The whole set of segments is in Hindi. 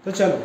तो चलो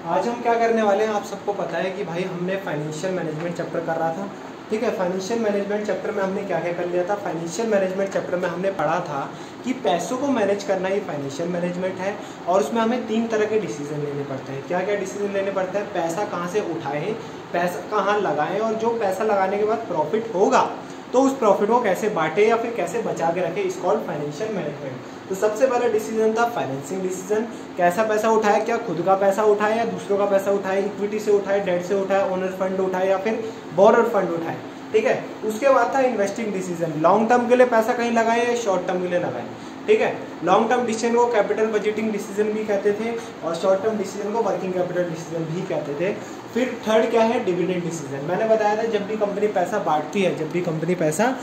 आज हम क्या करने वाले हैं, आप सबको पता है कि भाई हमने फाइनेंशियल मैनेजमेंट चैप्टर कर रहा था। ठीक है, फाइनेंशियल मैनेजमेंट चैप्टर में हमने क्या क्या कर लिया था। फाइनेंशियल मैनेजमेंट चैप्टर में हमने पढ़ा था कि पैसों को मैनेज करना ही फाइनेंशियल मैनेजमेंट है, और उसमें हमें 3 तरह के डिसीजन लेने पड़ते हैं। क्या क्या डिसीजन लेने पड़ते हैं, पैसा कहाँ से उठाएं, पैसा कहाँ लगाएं, और जो पैसा लगाने के बाद प्रॉफिट होगा तो उस प्रॉफिट को कैसे बांटे या फिर कैसे बचा के रखें, इस कॉल्ड फाइनेंशियल मैनेजमेंट। तो सबसे पहला डिसीजन था फाइनेंसिंग डिसीजन, कैसा पैसा उठाए, क्या खुद का पैसा उठाए या दूसरों का पैसा उठाए, इक्विटी से उठाए, डेट से उठाए, ओनर फंड उठाए या फिर बोरोड फंड उठाए। ठीक है, उसके बाद था इन्वेस्टिंग डिसीजन, लॉन्ग टर्म के लिए पैसा कहीं लगाए या शॉर्ट टर्म के लिए लगाए। ठीक है, लॉन्ग टर्म डिसीजन को कैपिटल बजटिंग डिसीजन भी कहते थे और शॉर्ट टर्म डिसीजन को वर्किंग कैपिटल डिसीजन भी कहते थे। फिर थर्ड क्या है, डिविडेंड डिसीजन। मैंने बताया था जब भी कंपनी पैसा बांटती है, जब भी कंपनी पैसा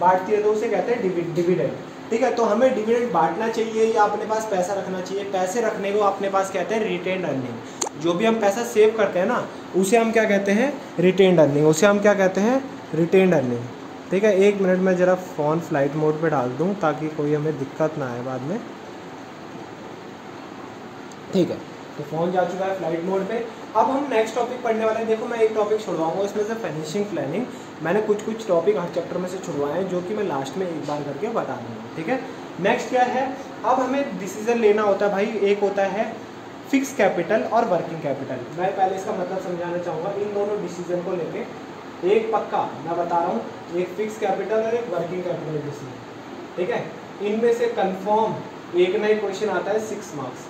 बांटती है तो उसे कहते हैं डिविडेंड। ठीक है, तो हमें डिविडेंड बांटना चाहिए या अपने पास पैसा रखना चाहिए। पैसे रखने को अपने पास कहते हैं रिटेन्ड अर्निंग। जो भी हम पैसा सेव करते हैं ना, उसे हम क्या कहते हैं, रिटेन्ड अर्निंग। उसे हम क्या कहते हैं, रिटेन्ड अर्निंग। ठीक है, 1 मिनट में ज़रा फ़ोन फ्लाइट मोड पे डाल दूँ ताकि कोई हमें दिक्कत ना आए बाद में। ठीक है, तो फ़ोन जा चुका है फ्लाइट मोड पे। अब हम नेक्स्ट टॉपिक पढ़ने वाले हैं। देखो मैं एक टॉपिक छुड़वाऊंगा इसमें से, फाइनेंशियल प्लानिंग। मैंने कुछ टॉपिक हर चैप्टर में से छुड़वाए हैं जो कि मैं लास्ट में एक बार करके बता दूँगा। ठीक है, नेक्स्ट क्या है, अब हमें डिसीजन लेना होता है भाई। एक होता है फिक्स कैपिटल और वर्किंग कैपिटल। मैं पहले इसका मतलब समझाना चाहूँगा। इन दोनों डिसीजन को लेके एक पक्का मैं बता रहा हूँ, एक फिक्स कैपिटल और एक वर्किंग कैपिटल डिसीजन। ठीक है, इनमें से कंफर्म एक ना एक क्वेश्चन आता है 6 मार्क्स।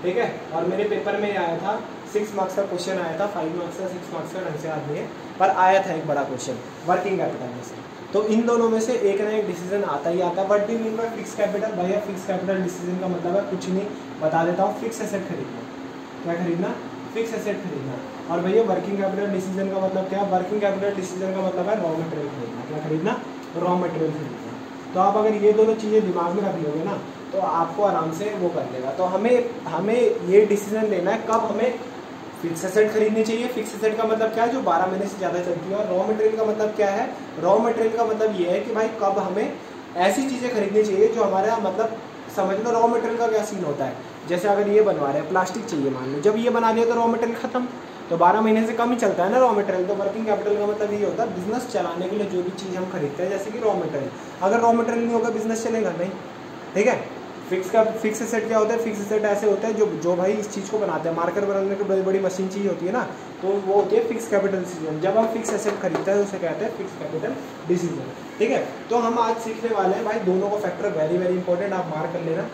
ठीक है, और मेरे पेपर में आया था 6 मार्क्स का क्वेश्चन आया था, 5 मार्क्स का 6 मार्क्स का ढंग से याद नहीं है, पर आया था एक बड़ा क्वेश्चन वर्किंग कैपिटल में से। तो इन दोनों में से एक ना एक डिसीजन आता ही आता है। What do mean by fix capital? भैया फिक्स कैपिटल डिसीजन का मतलब है कुछ नहीं, बता देता हूँ, फिक्स एसेट खरीदना। क्या खरीदना? फिक्स एसेट खरीदना। और भैया वर्किंग कैपिटल डिसीजन का मतलब क्या है? वर्किंग कैपिटल डिसीजन का मतलब है रॉ मटेरियल खरीदना। क्या खरीदना? रॉ मटेरियल खरीदना। तो आप अगर ये दोनों चीज़ें दिमाग में रख लोगे ना तो आपको आराम से वो कर लेगा। तो हमें ये डिसीजन लेना है कब हमें फिक्स एसेट खरीदनी चाहिए। फिक्स एसेट का मतलब क्या है? जो 12 महीने से ज़्यादा चलती है। और रॉ मटेरियल का मतलब क्या है? रॉ मटेरियल का मतलब ये है कि भाई कब हमें ऐसी चीज़ें खरीदनी चाहिए जो हमारा मतलब, समझ लो रॉ मटेरियल का क्या सीन होता है। जैसे अगर ये बनवा रहे हैं, प्लास्टिक चाहिए मान लो, जब ये बना लिया तो रॉ मटेरियल खत्म, तो 12 महीने से कम ही चलता है ना रॉ मटेरियल। तो वर्किंग कैपिटल का मतलब ये होता है बिजनेस चलाने के लिए जो भी चीज़ हम खरीदते हैं, जैसे कि रॉ मटेरियल। अगर रॉ मटेरियल नहीं होगा बिजनेस चलेगा नहीं। ठीक है, फिक्स एसेट क्या होता है? फिक्स एसेट ऐसे होते हैं जो भाई इस चीज़ को बनाते हैं। मार्कर बनाने की बड़ी बड़ी मशीन चाहिए होती है ना, तो वो होती है फिक्स कैपिटल डिसीजन। जब हम फिक्स एसेट खरीदते हैं तो उसे कहते हैं फिक्स कैपिटल डिसीजन। ठीक है, तो हम आज सीखने वाले हैं भाई दोनों को फैक्टर, वेरी वेरी इंपॉर्टेंट, आप मार्क कर लेना।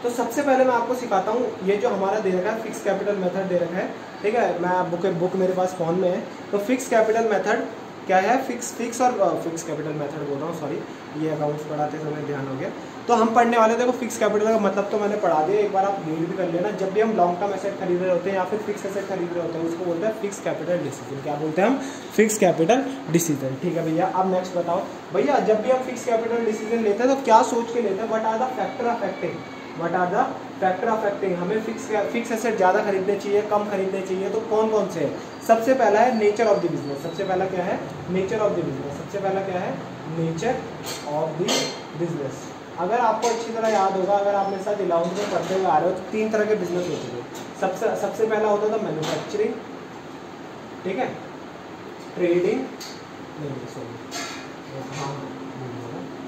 तो सबसे पहले मैं आपको सिखाता हूँ, ये जो हमारा दे रखा है फिक्स कैपिटल मेथड दे रखा है। ठीक है, मैं बुक मेरे पास फ़ोन में है। तो फिक्स कैपिटल मेथड क्या है? फिक्स कैपिटल मेथड बोल रहा हूँ, सॉरी, ये अकाउंट्स पढ़ाते समय ध्यान हो गया। तो हम पढ़ने वाले, देखो फिक्स कैपिटल का मतलब तो मैंने पढ़ा दिया, एक बार आप रीड भी कर लेना। जब भी हम लॉन्ग टर्म एसेट खरीद रहे होते हैं या फिर फिक्स एसेट खरीद रहे होते हैं, उसको बोलते हैं फिक्स कैपिटल डिसीजन। क्या बोलते हैं हम? Fix capital decision. ठीक है भैया, अब नेक्स्ट बताओ भैया, जब भी हम फिक्स कैपिटल डिसीजन लेते हैं तो क्या सोच के लेते हैं? What are the factor affecting हमें फिक्स एसेट ज़्यादा खरीदने चाहिए, कम खरीदने चाहिए, तो कौन कौन से है? सबसे पहला है नेचर ऑफ द बिजनेस। सबसे पहला क्या है? Nature of the business. सबसे पहला क्या है? Nature of the business. अगर आपको अच्छी तरह याद होगा, अगर आप मेरे साथ अलाउंस में पढ़ते हुए आ रहे हो, तो 3 तरह के बिजनेस होते थे। सबसे पहला होता था मैन्युफैक्चरिंग, ठीक है, ट्रेडिंग,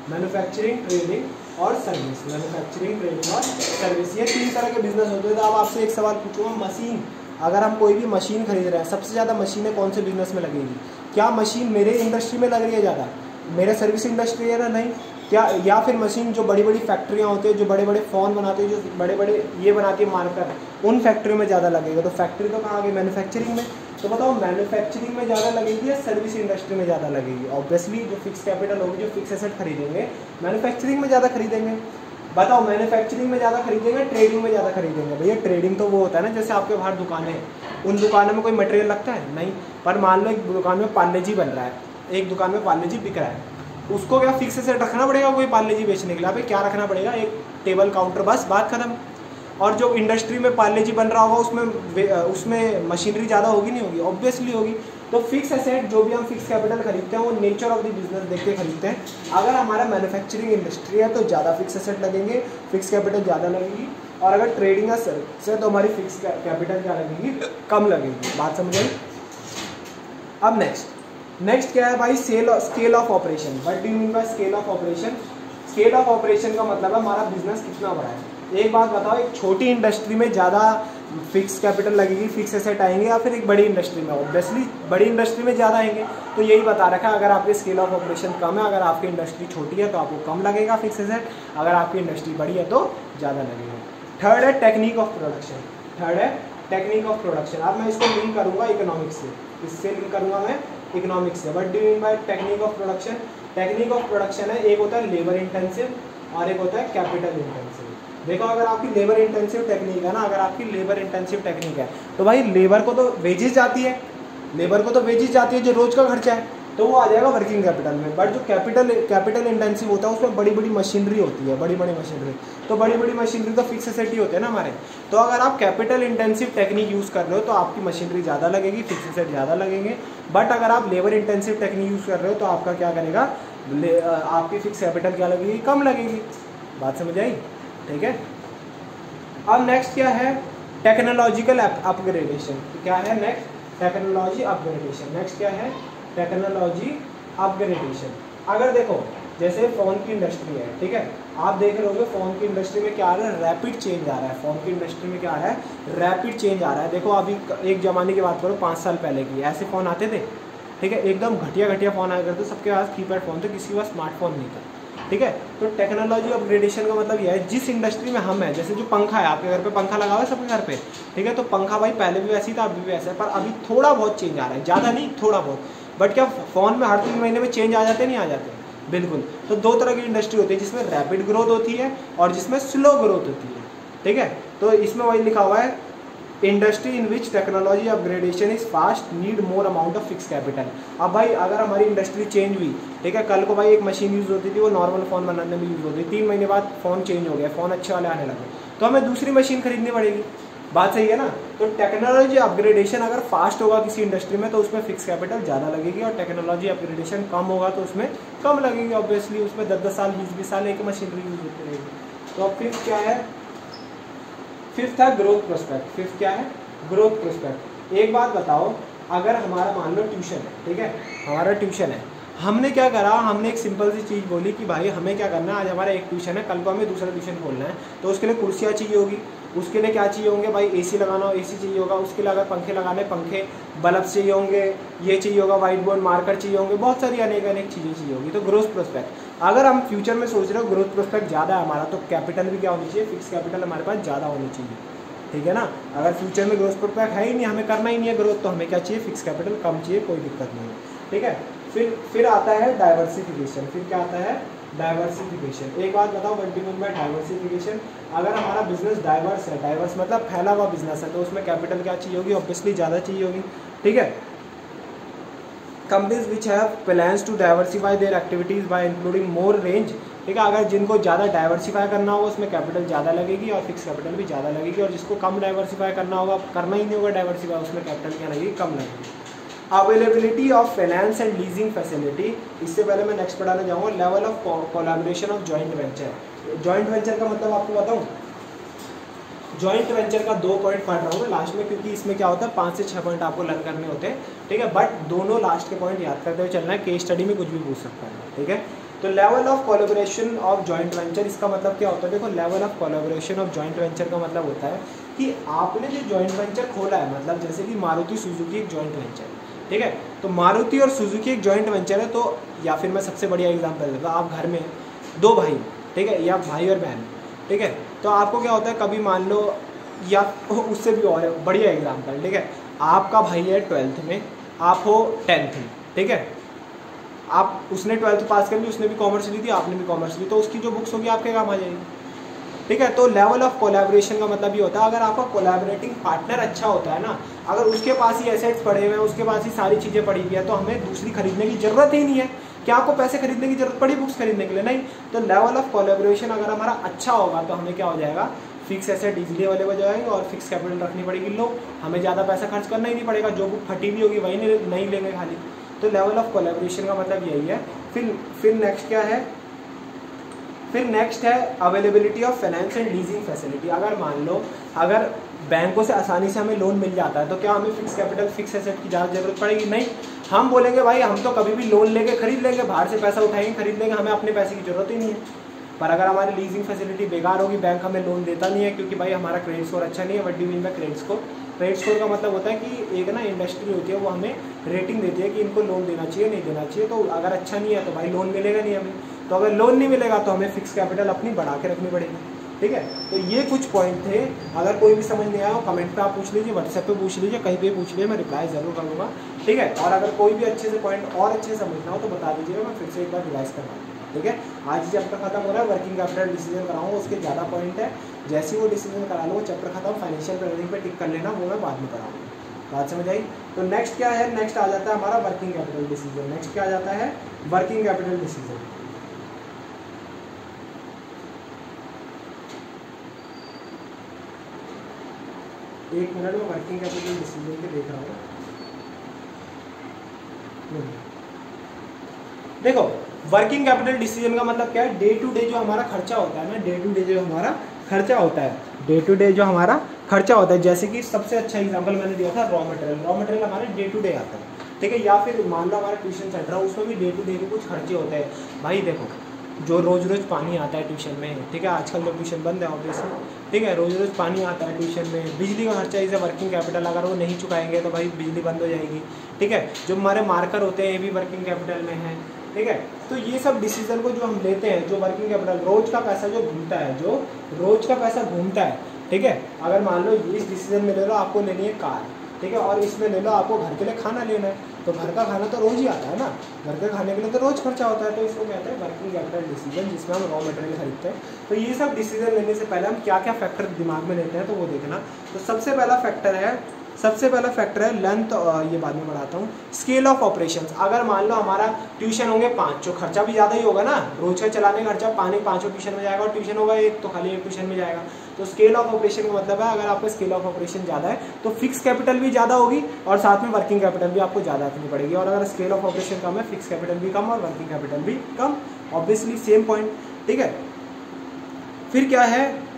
मैन्युफैक्चरिंग, ट्रेडिंग और सर्विस। मैन्युफैक्चरिंग, ट्रेडिंग और सर्विस, ये 3 तरह के बिजनेस होते थे। अब आपसे एक सवाल पूछूंगा, मशीन, अगर हम कोई भी मशीन खरीद रहे हैं, सबसे ज़्यादा मशीनें कौन से बिजनेस में लगेगी? क्या मशीन मेरे इंडस्ट्री में लग रही है ज़्यादा? मेरे सर्विस इंडस्ट्री है ना? नहीं। क्या, या फिर मशीन जो बड़ी बड़ी फैक्ट्रियाँ होती है, जो बड़े बड़े फ़ोन बनाते हैं, जो बड़े बड़े ये बनाती है मार्कर, उन फैक्ट्री में ज़्यादा लगेगा। तो फैक्ट्री तो कहाँ आ गई? मैन्युफैक्चरिंग में। तो बताओ मैन्युफैक्चरिंग में ज़्यादा लगेगी या सर्विस इंडस्ट्री में ज़्यादा लगेगी? ऑब्वियसली जो फिक्स कैपिटल होगी, जो फिक्स एसेट खरीदेंगे, मैन्युफैक्चरिंग में ज़्यादा खरीदेंगे। बताओ मैन्युफैक्चरिंग में ज़्यादा खरीदेंगे, ट्रेडिंग में ज़्यादा खरीदेंगे? भैया ट्रेडिंग तो वो होता है ना, जैसे आपके बाहर दुकानें हैं, उन दुकानों में कोई मटेरियल लगता है? नहीं। पर मान लो एक दुकान में पार्ले जी बन रहा है, एक दुकान में पार्ले जी बिक रहा है, उसको क्या फिक्स एसेट रखना पड़ेगा कोई पार्ले जी बेचने के लिए? अभी क्या रखना पड़ेगा? एक टेबल काउंटर, बस बात खत्म। और जो इंडस्ट्री में पार्ले जी बन रहा होगा उसमें मशीनरी ज़्यादा होगी नहीं होगी? ऑब्वियसली होगी। तो फिक्स एसेट जो भी हम फिक्स कैपिटल खरीदते हैं वो नेचर ऑफ द बिजनेस देख के खरीदते हैं। अगर हमारा मैन्युफैक्चरिंग इंडस्ट्री है तो ज़्यादा फिक्स एसेट लगेंगे, फिक्स कैपिटल ज़्यादा लगेगी, और अगर ट्रेडिंग या सर्विस है तो हमारी फिक्स कैपिटल क्या लगेगी, कम लगेगी। बात समझ आई। अब नेक्स्ट क्या है भाई, scale of operation. What do you mean by scale of operation? Scale of operation का मतलब है हमारा बिजनेस कितना बड़ा है। एक बात बताओ, एक छोटी इंडस्ट्री में ज़्यादा फिक्स कैपिटल लगेगी, फिक्स एसेट आएंगे, या फिर एक बड़ी इंडस्ट्री में? ऑब्वियसली बड़ी इंडस्ट्री में ज़्यादा आएंगे। तो यही बता रखा है, अगर आपकी स्केल ऑफ ऑपरेशन कम है, अगर आपकी इंडस्ट्री छोटी है तो आपको कम लगेगा फिक्स एसेट, अगर आपकी इंडस्ट्री बड़ी है तो ज़्यादा लगेगा। थर्ड है टेक्निक ऑफ प्रोडक्शन। अब मैं इसको लिंक करूँगा इकोनॉमिक्स से, इससे लिंक करूँगा मैं इकोनॉमिक्स से। What do you mean by technique of production? Technique of production है, एक होता है लेबर इंटेंसिव और एक होता है कैपिटल इंटेंसिव। देखो, अगर आपकी लेबर इंटेंसिव टेक्निक है ना, अगर आपकी लेबर इंटेंसिव टेक्निक है तो भाई लेबर को तो वेजेस जाती है, जो रोज का खर्चा है, तो वो आ जाएगा वर्किंग कैपिटल में। बट जो कैपिटल इंटेंसिव होता है उसमें बड़ी बड़ी मशीनरी होती है, बड़ी मशीनरी, तो बड़ी मशीनरी तो फिक्स एसेट ही होते हैं ना हमारे। तो अगर आप कैपिटल इंटेंसिव टेक्निक यूज़ कर रहे हो तो आपकी मशीनरी ज़्यादा लगेगी, फिक्स एसेट ज़्यादा लगेंगे। बट अगर आप लेबर इंटेंसिव टेक्निक यूज़ कर रहे हो तो आपका क्या करेगा, आपकी फिक्स कैपिटल क्या लगेगी, कम लगेगी। बात समझ आई, ठीक है। अब नेक्स्ट क्या है, टेक्नोलॉजिकल अपग्रेडेशन। क्या है नेक्स्ट? Technology upgradation. नेक्स्ट क्या है, टेक्नोलॉजी अपग्रेडेशन। अगर देखो जैसे फ़ोन की इंडस्ट्री है, ठीक है, आप देख रहे होगे फ़ोन की इंडस्ट्री में क्या आ रहा है, रैपिड चेंज आ रहा है। फ़ोन की इंडस्ट्री में क्या आ रहा है, रैपिड चेंज आ रहा है। देखो अभी एक ज़माने की बात करो, 5 साल पहले की, ऐसे फ़ोन आते थे, ठीक है, एकदम घटिया फ़ोन आया करते, सबके पास कीपैड फ़ोन थे, किसी के पास स्मार्टफोन नहीं था, ठीक है। तो टेक्नोलॉजी अपग्रेडेशन का मतलब यह है, जिस इंडस्ट्री में हम हैं, जैसे जो पंखा है, आपके घर पे पंखा लगा हुआ है सबके घर पे, ठीक है, तो पंखा भाई पहले भी वैसे ही था, अभी भी वैसा है, पर अभी थोड़ा बहुत चेंज आ रहा है, ज़्यादा नहीं, थोड़ा बहुत। बट क्या फ़ोन में हर 3 महीने में चेंज आ जाते नहीं आ जाते? बिल्कुल। तो 2 तरह की इंडस्ट्री होती है, जिसमें रैपिड ग्रोथ होती है और जिसमें स्लो ग्रोथ होती है, ठीक है। तो इसमें वही लिखा हुआ है, industry in which technology upgradation is fast need more amount of fix capital. अब भाई अगर हमारी इंडस्ट्री चेंज हुई, ठीक है, कल को भाई एक मशीन यूज़ होती थी, वो नॉर्मल फ़ोन बनाने में यूज़ होती थी, 3 महीने बाद फ़ोन चेंज हो गया, फ़ोन अच्छे वाले आने लगे, तो हमें दूसरी मशीन खरीदनी पड़ेगी। बात सही है ना। तो टेक्नोलॉजी अपग्रेडेशन अगर फास्ट होगा किसी इंडस्ट्री में तो उसमें फिक्स कैपिटल ज़्यादा लगेगी, और टेक्नोलॉजी अपग्रेडेशन कम होगा तो उसमें कम लगेगी। ऑब्वियसली उसमें 10-10 साल 20-20 साल एक मशीनरी यूज़ होती रहेगी। तो अब फिफ्थ क्या है, फिफ्थ है ग्रोथ प्रोस्पेक्ट। फिफ्थ क्या है, ग्रोथ प्रोस्पेक्ट। एक बात बताओ, अगर हमारा मान लो ट्यूशन है, ठीक है, हमारा ट्यूशन है, हमने क्या करा, हमने एक सिंपल सी चीज़ बोली कि भाई हमें क्या करना है, आज हमारा एक ट्यूशन है, कल को हमें दूसरा ट्यूशन खोलना है, तो उसके लिए कुर्सियाँ चाहिए होगी, उसके लिए क्या चाहिए होंगे भाई, एसी लगाना हो एसी चाहिए होगा, उसके लिए अगर पंखे लगाने पंखे, बल्ब चाहिए होंगे, ये चाहिए होगा, व्हाइट बोर्ड मार्कर चाहिए होंगे, बहुत सारी अनेक चीज़ें चाहिए होगी। तो ग्रोथ प्रोस्पेक्ट, अगर हम फ्यूचर में सोच रहे हो ग्रोथ प्रोस्पेक्ट ज़्यादा है हमारा, तो कैपिटल भी क्या होनी चाहिए, फिक्स कैपिटल हमारे पास ज़्यादा होनी चाहिए, ठीक है ना। अगर फ्यूचर में ग्रोथ प्रोस्पेक्ट है ही नहीं, हमें करना ही नहीं है ग्रोथ, तो हमें क्या चाहिए, फिक्स कैपिटल कम चाहिए, कोई दिक्कत नहीं है, ठीक है। फिर आता है डाइवर्सिफिकेशन। फिर क्या आता है, डाइवर्सिफिकेशन। एक बात बताओ, what do you mean by diversification? अगर हमारा बिजनेस डाइवर्स है, डाइवर्स मतलब फैला हुआ बिजनेस है, तो उसमें कैपिटल क्या चाहिए होगी, ऑब्वियसली ज़्यादा चाहिए होगी, ठीक है। Companies which have plans to diversify their activities by including more range, ठीक है, अगर जिनको ज़्यादा डाइवर्सिफाई करना होगा उसमें कैपिटल ज़्यादा लगेगी और फिक्स कैपिटल भी ज़्यादा लगेगी, और जिसको कम डाइवर्सिफाई करना होगा, करना ही नहीं होगा डाइवर्सिफाई, उसमें कैपिटल क्या लगेगी, कम लगेगी। Availability of finance and leasing facility. इससे पहले मैं नेक्स्ट पढ़ाने जाऊँगा, level of collaboration of joint venture. Joint venture का मतलब आपको बताऊँ, जॉइंट वेंचर का 2 पॉइंट पढ़ रहा हूँ मैं लास्ट में, क्योंकि इसमें क्या होता है 5 से 6 पॉइंट आपको लर्न करने होते हैं, ठीक है, बट दोनों लास्ट के पॉइंट याद करते हुए चलना है, केस स्टडी में कुछ भी पूछ सकता है, ठीक है। तो level of collaboration of joint venture, इसका मतलब क्या होता है, देखो level of collaboration of joint venture का मतलब होता है कि आपने जो जॉइंट वेंचर खोला है, मतलब जैसे कि मारुति सुजुकी एक जॉइंट वेंचर है, ठीक है, तो मारुति और सुजुकी एक जॉइंट वेंचर है, तो या फिर मैं सबसे बढ़िया एग्जांपल देता हूँ, आप घर में 2 भाई, ठीक है, या भाई और बहन, ठीक है, तो आपको क्या होता है, कभी मान लो, या उससे भी और बढ़िया एग्जांपल, ठीक है, आपका भाई है 12th में, आप हो 10th में, ठीक है, आप उसने 12th पास कर ली, उसने भी कॉमर्स ली थी, आपने भी कॉमर्स ली, तो उसकी जो बुक्स होगी आपके काम आ जाएगी, ठीक है। तो लेवल ऑफ कोलैबोरेशन का मतलब ये होता है, अगर आपका कोलैबोरेटिंग पार्टनर अच्छा होता है ना, अगर उसके पास ही एसेट्स पड़े हुए हैं, उसके पास ही सारी चीज़ें पड़ी हुई है, तो हमें दूसरी खरीदने की जरूरत ही नहीं है। क्या आपको पैसे खरीदने की जरूरत पड़ी बुक्स खरीदने के लिए? नहीं। तो लेवल ऑफ कोलैबोरेशन अगर हमारा अच्छा होगा तो हमें क्या हो जाएगा, फिक्स एसेट इजीली अवेलेबल हो जाएंगे और फिक्स कैपिटल रखनी पड़ेगी लो, हमें ज़्यादा पैसा खर्च करना ही नहीं पड़ेगा, जो बुक फटी हुई होगी वही नहीं लेंगे खाली। तो लेवल ऑफ कोलैबोरेशन का मतलब यही है। फिर नेक्स्ट क्या है, फिर नेक्स्ट है availability of finance and leasing facility. अगर मान लो अगर बैंकों से आसानी से हमें लोन मिल जाता है तो क्या हमें फिक्स कैपिटल फिक्स एसेट की ज़्यादा जरूरत पड़ेगी? नहीं। हम बोलेंगे भाई हम तो कभी भी लोन लेके खरीद लेंगे, बाहर से पैसा उठाएंगे खरीद लेंगे, हमें अपने पैसे की जरूरत ही नहीं है। पर अगर हमारी लीजिंग फैसिलिटी बेकार होगी, बैंक हमें लोन देता नहीं है क्योंकि भाई हमारा क्रेडिट स्कोर अच्छा नहीं है। What do you mean by credit score? Credit score का मतलब होता है कि एक ना इंडस्ट्री होती है वो हमें रेटिंग देती है कि इनको लोन देना चाहिए नहीं देना चाहिए। तो अगर अच्छा नहीं है तो भाई लोन मिलेगा नहीं हमें, तो अगर लोन नहीं मिलेगा तो हमें फिक्स कैपिटल अपनी बढ़ा के रखनी पड़ेगी। ठीक है, तो ये कुछ पॉइंट थे। अगर कोई भी समझ नहीं आया हो कमेंट पे आप पूछ लीजिए, व्हाट्सएप पे पूछ लीजिए, कहीं पे पूछ लीजिए, मैं रिप्लाई जरूर करूँगा। ठीक है, और अगर कोई भी अच्छे से पॉइंट और अच्छे से समझना हो तो बता दीजिएगा, मैं फिर से एक बार रिवाइज करवा दूँगा। ठीक है, आज ही चैप्टर खत्म हो रहा है, वर्किंग कैपिटल डिसीजन कराऊंगा, उसके ज़्यादा पॉइंट है, जैसे ही वो डिसीजन करा लो चैप्टर खत्म। फाइनेंशियल प्लानिंग पे टिक कर लेना, वो मैं बाद में कराऊंगा। बात समझ आई? तो नेक्स्ट क्या है, नेक्स्ट आ जाता है हमारा वर्किंग कैपिटल डिसीजन। नेक्स्ट क्या आ जाता है, वर्किंग कैपिटल डिसीजन। एक मिनट में वर्किंग कैपिटल डिसीजन के देख रहा हूँ। देखो वर्किंग कैपिटल डिसीजन का मतलब क्या है, डे टू डे जो हमारा खर्चा होता है ना, डे टू डे जो हमारा खर्चा होता है, डे टू डे जो हमारा खर्चा होता है, जैसे कि सबसे अच्छा एग्जांपल मैंने दिया था रॉ मटेरियल। रॉ मटेरियल हमारे डे टू डे आता है। ठीक है, या फिर मान लो हमारा ट्यूशन सेंटर है, उसमें भी डे टू डे के कुछ खर्चे होते हैं। भाई देखो जो रोज़ रोज़ पानी आता है ट्यूशन में, ठीक है, आजकल तो ट्यूशन बंद है ऑब्वियसली, ठीक है, रोज़ रोज़ पानी आता है ट्यूशन में। बिजली का खर्चा इसे वर्किंग कैपिटल, अगर वो नहीं चुकाएंगे तो भाई बिजली बंद हो जाएगी। ठीक है, जो हमारे मार्कर होते हैं ये भी वर्किंग कैपिटल में है। ठीक है, तो ये सब डिसीजन को जो हम लेते हैं, जो वर्किंग कैपिटल रोज का पैसा जो घूमता है, जो रोज का पैसा घूमता है। ठीक है, अगर मान लो इस डिसीजन में ले लो आपको लेनी है कार, ठीक है, और इसमें ले लो आपको घर के लिए खाना लेना है, तो घर का खाना तो रोज ही आता है ना, घर के खाने के लिए तो रोज खर्चा होता है, तो इसको कहते हैं वर्किंग कैपिटल डिसीजन, जिसमें हम रॉ मटेरियल खरीदते हैं। तो ये सब डिसीजन लेने से पहले हम क्या क्या फैक्टर दिमाग में लेते हैं तो वो देखना। तो सबसे पहला फैक्टर है लेंथ, ये बाद में बढ़ाता हूँ, स्केल ऑफ ऑपरेशंस। अगर मान लो हमारा ट्यूशन होंगे 5, जो खर्चा भी ज़्यादा ही होगा ना, रोज का चलाने का खर्चा पाँचों ट्यूशन में जाएगा, और ट्यूशन होगा एक तो खाली एक ट्यूशन में जाएगा। तो स्केल ऑफ ऑपरेशन का मतलब है अगर आपका स्केल ऑफ ऑपरेशन ज़्यादा है तो फिक्स कैपिटल भी ज़्यादा होगी और साथ में वर्किंग कैपिटल भी आपको ज़्यादा रखनी पड़ेगी, और अगर स्केल ऑफ ऑपरेशन कम है फिक्स कैपिटल भी कम और वर्किंग कैपिटल भी कम, ऑब्वियसली सेम पॉइंट। ठीक है, फिर क्या है,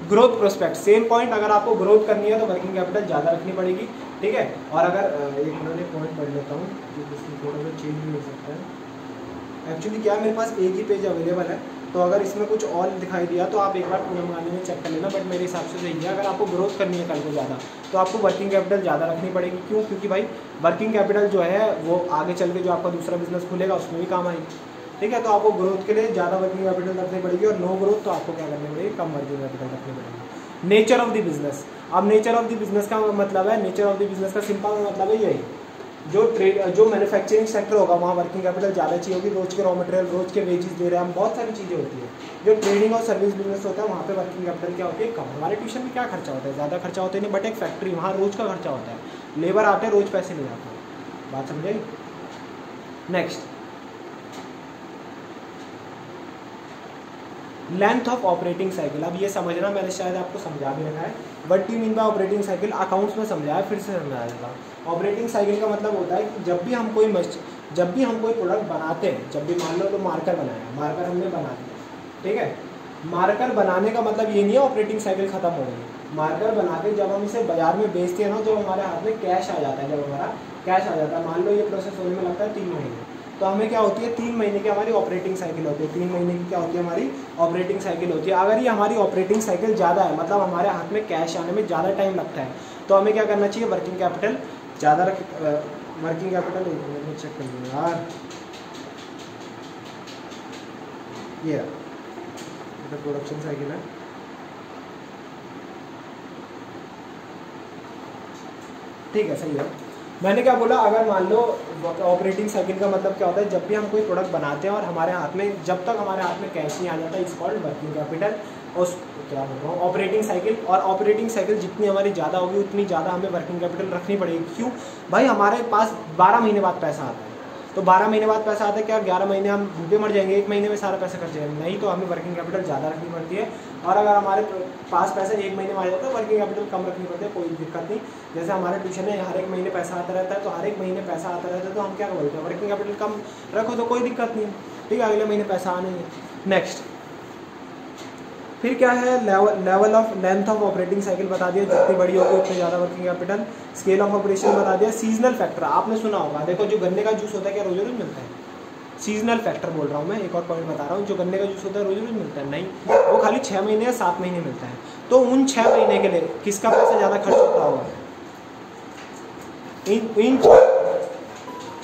ग्रोथ प्रोस्पेक्ट, सेम पॉइंट। अगर आपको ग्रोथ करनी है तो वर्किंग कैपिटल ज़्यादा रखनी पड़ेगी। ठीक है, और अगर एक मिनट पॉइंट पढ़ लेता हूँ क्योंकि थोड़ा सा चेंज भी हो सकता है। एक्चुअली क्या है, मेरे पास एक ही पेज अवेलेबल है, तो अगर इसमें कुछ और दिखाई दिया तो आप एक बार पूनम गांधी में चेक कर लेना, बट मेरे हिसाब से सही है। अगर आपको ग्रोथ करनी है कल को ज़्यादा तो आपको वर्किंग कैपिटल ज़्यादा रखनी पड़ेगी। क्यों? क्योंकि भाई वर्किंग कैपिटल जो है वो आगे चल के जो आपका दूसरा बिजनेस खुलेगा उसमें भी काम आएगी। ठीक है, तो आपको ग्रोथ के लिए ज़्यादा वर्किंग कैपिटल रखनी पड़ेगी, और नो ग्रोथ तो आपको क्या करनी पड़ेगी, कम वर्किंग कैपिटल रखनी पड़ेगी। नेचर ऑफ द बिजनेस, अब नेचर ऑफ द बिजनेस का मतलब है, नेचर ऑफ द बिजनेस का सिंपल मतलब है यही, जो मैन्युफैक्चरिंग सेक्टर होगा वहाँ वर्किंग कैपिटल ज़्यादा चाहिए होगी, रोज के रॉ मटेरियल, रोज के वेजेस दे रहे हैं हम, बहुत सारी चीज़ें होती है। जो ट्रेडिंग और सर्विस बिजनेस होता है वहाँ पे वर्किंग कैपिटल क्या होती है, कम। हमारे ट्यूशन में क्या खर्चा होता है, ज़्यादा खर्चा होता है नहीं, बट एक फैक्ट्री वहाँ रोज का खर्चा होता है, लेबर आते हैं रोज पैसे ले जाते हैं। बात समझाई? Next, length of operating cycle. अब ये समझना, मैंने शायद आपको समझा भी रखा है, what do you mean by operating cycle, accounts में समझाया, फिर से समझाया जाएगा। ऑपरेटिंग साइकिल का मतलब होता है कि जब भी हम कोई प्रोडक्ट बनाते हैं, जब भी मान लो तो मार्कर बनाया, मार्कर हमने बना दिया, ठीक है, मार्कर बनाने का मतलब ये नहीं है ऑपरेटिंग साइकिल खत्म हो गई। मार्कर बना के जब हम इसे बाजार में बेचते हैं ना, जब हमारे हाथ में कैश आ जाता है, जब हमारा कैश आ जाता है, मान लो ये प्रोसेस होने में लगता है 3 महीने, तो हमें क्या होती है, 3 महीने की हमारी ऑपरेटिंग साइकिल होती है। 3 महीने की क्या होती है, हमारी ऑपरेटिंग साइकिल होती है। अगर ये हमारी ऑपरेटिंग साइकिल ज़्यादा है, मतलब हमारे हाथ में कैश आने में ज़्यादा टाइम लगता है, तो हमें क्या करना चाहिए, वर्किंग कैपिटल ज़्यादा वर्किंग कैपिटल चेक कर लो यार, ये प्रोडक्शन साइकिल है, ठीक है, सही है। मैंने क्या बोला, अगर मान लो ऑपरेटिंग साइकिल का मतलब क्या होता है, जब भी हम कोई प्रोडक्ट बनाते हैं और हमारे हाथ में, जब तक हमारे हाथ में कैश नहीं आ जाता, इस कॉल्ड वर्किंग कैपिटल। और क्या बोल रहा हूँ, ऑपरेटिंग साइकिल। और ऑपरेटिंग साइकिल जितनी हमारी ज़्यादा होगी उतनी ज़्यादा हमें वर्किंग कैपिटल रखनी पड़ेगी। क्यों भाई, हमारे पास 12 महीने बाद पैसा आता है, तो 12 महीने बाद पैसा आता है, क्या 11 महीने हम भूखे मर जाएंगे, 1 महीने में सारा पैसा खर्च जाएंगे? नहीं, तो हमें वर्किंग कैपिटल ज़्यादा रखनी पड़ती है। और अगर हमारे पास पैसा 1 महीने में आ जाता है, वर्किंग कैपिटल कम रखनी पड़ती है, कोई दिक्कत नहीं। जैसे हमारे ट्यूशन में हर 1 महीने पैसा आता रहता है, तो हर 1 महीने पैसा आता रहता है, तो हम क्या बोलते हैं, वर्किंग कैपिटल कम रखो तो कोई दिक्कत नहीं, ठीक है, अगले महीने पैसा आने है। नेक्स्ट फिर क्या है, level of length of operating cycle बता दिया, जितनी बड़ी होगी उतनी ज़्यादा working capital. Scale of operation बता दिया। सीजनल फैक्टर आपने सुना होगा, देखो जो गन्ने का जूस होता है क्या रोज रोज मिलता है? सीजनल फैक्टर बोल रहा हूँ मैं, एक और पॉइंट बता रहा हूँ, जो गन्ने का जूस होता है रोज रोज मिलता है? नहीं, वो खाली 6 महीने या 7 महीने मिलता है। तो उन 6 महीने के लिए किसका पैसा ज़्यादा खर्च होता होगा?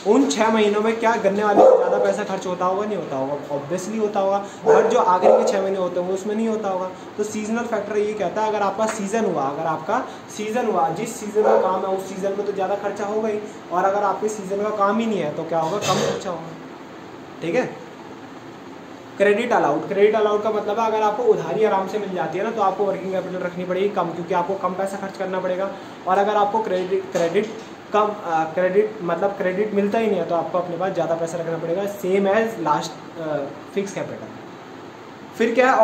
उन 6 महीनों में क्या गन्ने वाले को ज़्यादा पैसा खर्च होता होगा? नहीं होता होगा, ऑब्वियसली होता होगा। बट जो आखिरी के 6 महीने होते होंगे उसमें नहीं होता होगा। तो सीजनल फैक्टर ये कहता है, अगर आपका सीजन हुआ, जिस सीजन का काम है उस सीजन में तो ज़्यादा खर्चा होगा ही, और अगर आपके सीजन का काम ही नहीं है तो क्या होगा, कम खर्चा होगा, ठीक है। क्रेडिट अलाउड का मतलब है, अगर आपको उधारी आराम से मिल जाती है ना, तो आपको वर्किंग कैपिटल रखनी पड़ेगी कम, क्योंकि आपको कम पैसा खर्च करना पड़ेगा। और अगर आपको क्रेडिट मिलता ही नहीं है, तो आपको अपने पास ज़्यादा पैसा रखना पड़ेगा, same as last fix capital. फिर क्या है,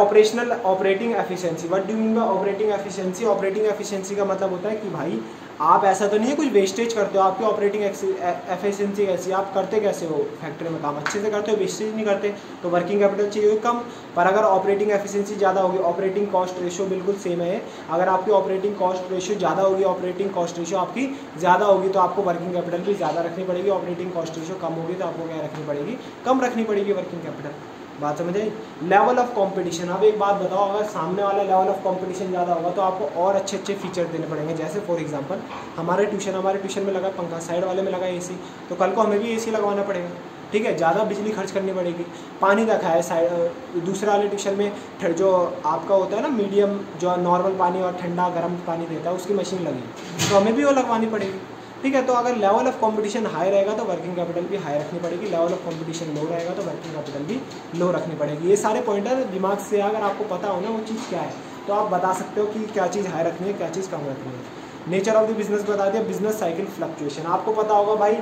operating efficiency. What do mean by operating efficiency? Operating efficiency का मतलब होता है कि भाई आप ऐसा तो नहीं है कुछ वेस्टेज करते हो, आपकी ऑपरेटिंग एफिशिएंसी कैसी, आप करते कैसे हो फैक्ट्री में काम, अच्छे से करते हो, वेस्टेज नहीं करते, तो वर्किंग कैपिटल चाहिए कम। पर अगर ऑपरेटिंग एफिशिएंसी ज़्यादा होगी, ऑपरेटिंग कॉस्ट रेशियो बिल्कुल सेम है, अगर आपकी ऑपरेटिंग कॉस्ट रेशियो ज़्यादा होगी, ऑपरेटिंग कॉस्ट रेशियो आपकी ज़्यादा होगी, तो आपको वर्किंग कैपिटल भी ज़्यादा रखनी पड़ेगी। ऑपरेटिंग कॉस्ट रेशियो कम होगी तो आपको क्या रखनी पड़ेगी, कम रखनी पड़ेगी वर्किंग कैपिटल। बात समझ आई। लेवल ऑफ कंपटीशन, अब एक बात बताओ, अगर सामने वाला लेवल ऑफ कंपटीशन ज़्यादा होगा तो आपको और अच्छे अच्छे फीचर देने पड़ेंगे। जैसे फॉर एग्जांपल हमारे ट्यूशन में लगा पंखा, साइड वाले में लगा एसी, तो कल को हमें भी एसी लगवाना पड़ेगा, ठीक है, ज़्यादा बिजली खर्च करनी पड़ेगी। पानी रखा है साइड दूसरे वाले ट्यूशन में, जो आपका होता है ना मीडियम, जो नॉर्मल पानी और ठंडा गर्म पानी देता है, उसकी मशीन लगी, तो हमें भी वो लगवानी पड़ेगी, ठीक है। तो अगर लेवल ऑफ कंपटीशन हाई रहेगा तो वर्किंग कैपिटल भी हाई रखनी पड़ेगी, लेवल ऑफ कंपटीशन लो रहेगा तो वर्किंग कैपिटल भी लो रखनी पड़ेगी। ये सारे पॉइंटर दिमाग से अगर आपको पता हो ना वो चीज़ क्या है, तो आप बता सकते हो कि क्या चीज़ हाई रखनी है, क्या चीज़ कम रखनी है। नेचर ऑफ द बिजनेस बता दिया, बिजनेस साइकिल फ्लक्चुएशन, आपको पता होगा भाई,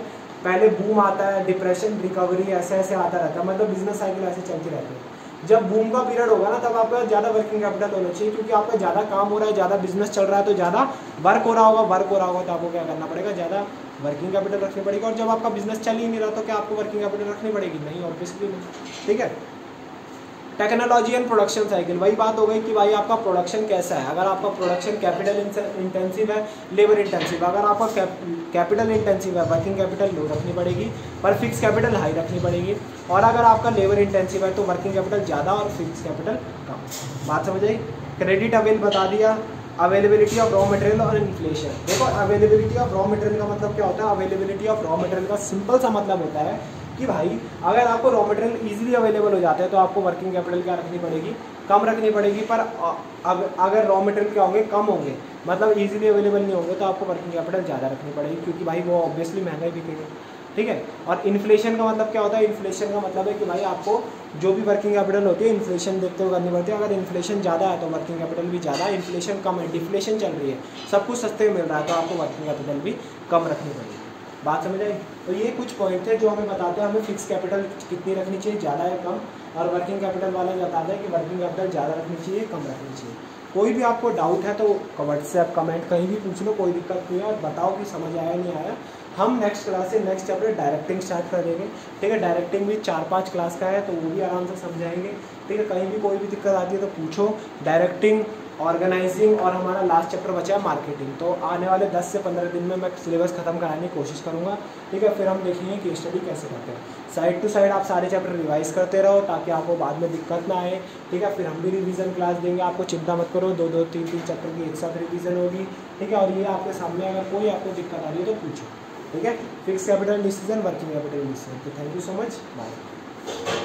पहले बूम आता है, डिप्रेशन, रिकवरी, ऐसे ऐसे आता रहता है, मतलब बिजनेस साइकिल ऐसे चलती रहती है। जब बूम का पीरियड होगा ना, तब आपका ज़्यादा वर्किंग कैपिटल होना चाहिए, क्योंकि आपका ज़्यादा काम हो रहा है, ज़्यादा बिजनेस चल रहा है, तो ज़्यादा वर्क हो रहा होगा तो आपको क्या करना पड़ेगा, ज़्यादा वर्किंग कैपिटल रखनी पड़ेगी। और जब आपका बिजनेस चल ही नहीं रहा तो क्या आपको वर्किंग कैपिटल रखनी पड़ेगी? नहीं, ऑब्वियसली नहीं, ठीक है। टेक्नोलॉजी एंड प्रोडक्शन साइकिल, वही बात हो गई कि भाई आपका प्रोडक्शन कैसा है। अगर आपका प्रोडक्शन कैपिटल इंटेंसिव है, लेबर इंटेंसिव, अगर आपका कैपिटल इंटेंसिव है, वर्किंग कैपिटल लो रखनी पड़ेगी, पर फिक्स कैपिटल हाई रखनी पड़ेगी। और अगर आपका लेबर इंटेंसिव है तो वर्किंग कैपिटल ज़्यादा और फिक्स कैपिटल कम। बात समझ आई। क्रेडिट अवेल बता दिया, अवेलेबिलिटी ऑफ रॉ मटेरियल और इन्फ्लेशन। देखो अवेलेबिलिटी ऑफ रॉ मटेरियल का मतलब क्या होता है, अवेलेबिलिटी ऑफ रॉ मटेरियल का सिंपल सा मतलब होता है कि भाई अगर आपको रॉ मटेरियल इजीली अवेलेबल हो जाते हैं तो आपको वर्किंग कैपिटल क्या रखनी पड़ेगी, कम रखनी पड़ेगी। पर अगर रॉ मटेरियल क्या होंगे, कम होंगे, मतलब इजीली अवेलेबल नहीं होंगे, तो आपको वर्किंग कैपिटल ज़्यादा रखनी पड़ेगी, क्योंकि भाई वो ऑब्वियसली महंगा ही बिकेगा, ठीक है। और इन्फ्लेशन का मतलब क्या होता है, इन्फ्लेशन का मतलब है कि भाई आपको जो भी वर्किंग कैपिटल होती है इन्फ्लेशन देखते हुए करनी पड़ती है। अगर इन्फ्लेशन ज़्यादा है तो वर्किंग कैपिटल भी ज़्यादा, इन्फ्लेशन कम है, डिफ्लेशन चल रही है, सब कुछ सस्ते में मिल रहा है, तो आपको वर्किंग कैपिटल भी कम रखनी पड़ेगी। बात समझ आई। तो ये कुछ पॉइंट थे जो हमें बताते हैं हमें फिक्स कैपिटल कितनी रखनी चाहिए, ज़्यादा या कम, और वर्किंग कैपिटल वाला बताता है कि वर्किंग कैपिटल ज़्यादा रखनी चाहिए, कम रखनी चाहिए। कोई भी आपको डाउट है तो व्हाट्सएप कमेंट कहीं भी पूछ लो, कोई दिक्कत नहीं है, और बताओ कि समझ आया नहीं आया। हम नेक्स्ट क्लास से नेक्स्ट चैप्टर डायरेक्टिंग स्टार्ट कर देंगे, ठीक है। डायरेक्टिंग भी 4-5 क्लास का है, तो वो भी आराम से समझाएंगे, ठीक है। कहीं भी कोई भी दिक्कत आती है तो पूछो। डायरेक्टिंग, ऑर्गेनाइजिंग और हमारा लास्ट चैप्टर बचा है मार्केटिंग, तो आने वाले 10 से 15 दिन में मैं सिलेबस खत्म कराने की कोशिश करूँगा, ठीक है। फिर हम देखेंगे कि स्टडी कैसे करते हैं। साइड टू साइड आप सारे चैप्टर रिवाइज करते रहो ताकि आपको बाद में दिक्कत ना आए, ठीक है। फिर हम भी रिवीजन क्लास देंगे, आपको चिंता मत करो, 2-2, 3-3 चैप्टर की एक साथ रिवीजन होगी, ठीक है। और ये आपके सामने अगर कोई आपको दिक्कत आ रही है तो पूछो, ठीक है। Fix capital decision, working capital decision. तो thank you so much, bye.